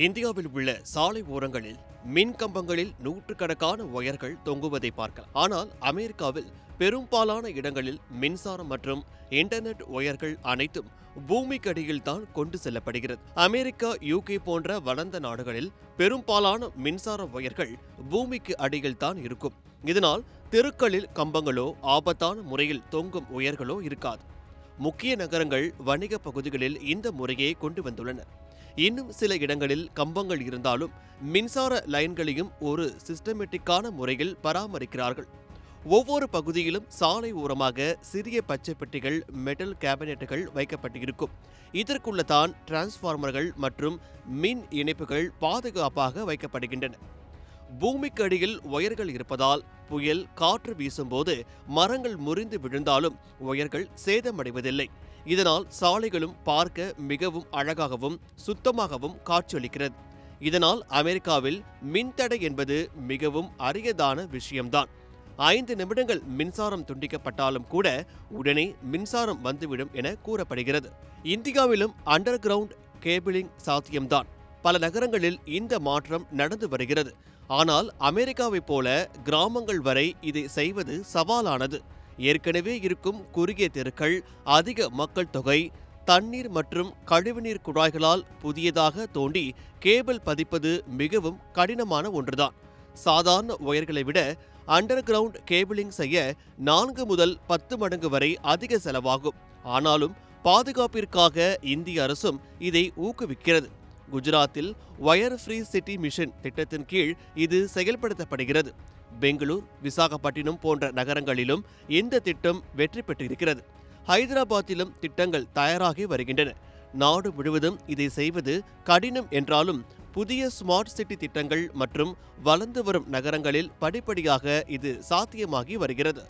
இந்தியாவில் உள்ள சாலை ஓரங்களில் மின் கம்பங்களில் நூற்றுக்கணக்கான ஒயர்கள் தொங்குவதை பார்க்கலாம். ஆனால் அமெரிக்காவில் பெரும்பாலான இடங்களில் மின்சாரம் மற்றும் இன்டர்நெட் ஒயர்கள் அனைத்தும் பூமிக்கடியில் தான் கொண்டு செல்லப்படுகிறது. அமெரிக்கா, யூகே போன்ற வளர்ந்த நாடுகளில் பெரும்பாலான மின்சார ஒயர்கள் பூமிக்கு அடியில் தான் இருக்கும். இதனால் தெருக்களில் கம்பங்களோ ஆபத்தான முறையில் தொங்கும் ஒயர்களோ இருக்காது. முக்கிய நகரங்கள், வணிக பகுதிகளில் இந்த முறையை கொண்டு வந்துள்ளனர். இன்னும் சில இடங்களில் கம்பங்கள் இருந்தாலும் மின்சார லைன்களையும் ஒரு சிஸ்டமேட்டிக்கான முறையில் பராமரிக்கிறார்கள். ஒவ்வொரு பகுதியிலும் சாலை ஓரமாக சிறிய பச்சை பெட்டிகள், மெட்டல் கேபினெட்டுகள் வைக்கப்பட்டிருக்கும். இதற்குள்ள தான் டிரான்ஸ்பார்மர்கள் மற்றும் மின் இணைப்புகள் பாதுகாப்பாக வைக்கப்படுகின்றன. பூமிக்கு அடியில் ஒயர்கள் இருப்பதால் புயல், காற்று வீசும்போது மரங்கள் முறிந்து விழுந்தாலும் ஒயர்கள் சேதமடைவதில்லை. இதனால் சாலைகளும் பார்க்க மிகவும் அழகாகவும் சுத்தமாகவும் காட்சியளிக்கிறது. இதனால் அமெரிக்காவில் மின்தடை என்பது மிகவும் அரியதான விஷயம்தான். 5 நிமிடங்கள் மின்சாரம் துண்டிக்கப்பட்டாலும் கூட உடனே மின்சாரம் வந்துவிடும் என கூறப்படுகிறது. இந்தியாவிலும் அண்டர் கிரவுண்ட் கேபிளிங் சாத்தியம்தான். பல நகரங்களில் இந்த மாற்றம் நடந்து வருகிறது. ஆனால் அமெரிக்காவைப் போல கிராமங்கள் வரை இதை செய்வது சவாலானது. ஏற்கனவே இருக்கும் குறுகிய தெருக்கள், அதிக மக்கள் தொகை, தண்ணீர் மற்றும் கழிவுநீர் குழாய்களால் புதியதாக தோண்டி கேபிள் பதிப்பது மிகவும் கடினமான ஒன்றுதான். சாதாரண ஒயர்களை விட அண்டர் கிரவுண்ட் கேபிளிங் செய்ய 4 முதல் 10 மடங்கு வரை அதிக செலவாகும். ஆனாலும் பாதுகாப்பிற்காக இந்திய அரசும் இதை ஊக்குவிக்கிறது. குஜராத்தில் ஒயர் ஃப்ரீ சிட்டி மிஷன் திட்டத்தின் கீழ் இது செயல்படுத்தப்படுகிறது. பெங்களூர், விசாகப்பட்டினம் போன்ற நகரங்களிலும் இந்த திட்டம் வெற்றி பெற்றிருக்கிறது. ஹைதராபாத்திலும் திட்டங்கள் தயாராகி வருகின்றன. நாடு முழுவதும் இதை செய்வது கடினம் என்றாலும் புதிய ஸ்மார்ட் சிட்டி திட்டங்கள் மற்றும் வளர்ந்து வரும் நகரங்களில் படிப்படியாக இது சாத்தியமாகி வருகிறது.